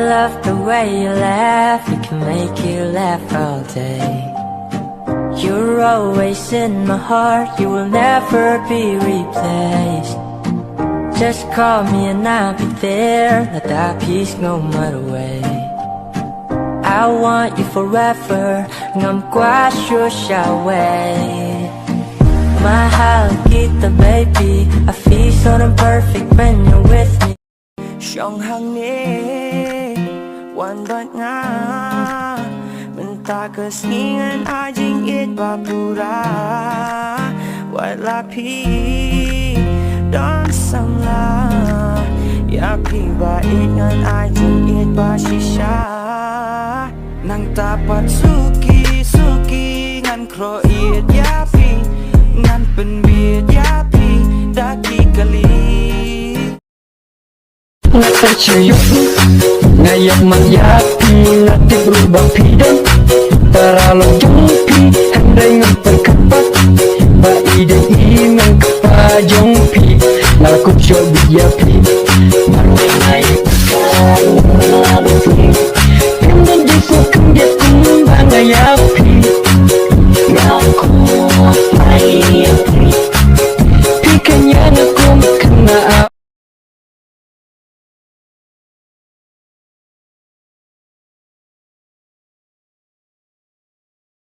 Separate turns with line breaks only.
love the way you laugh, you can make you laugh all day. You're always in my heart, you will never be replaced. Just call me and I'll be there, let that peace no matter way. I want you forever, ngamkwa sure shall wait. Mahal kita baby, I feel so damn perfect when you're with me.
Trong hàng nêวันดอนงามันตาก็สิ่งอันอาจิงอิดบาปูราวัดละพี่ดอนสัมลาอยากพี่บาอิดงานอาจิงอิดบาชิชานังตาปัดสุกี้งานครออิดยาพี่งานเป็นเบียดยาพี่ดากีกะลีTercium ngayak menyapi nanti berubah pidang terlalu jumpi andai ngeperkepat ba ide imang kepajong pi laku cobi ya pi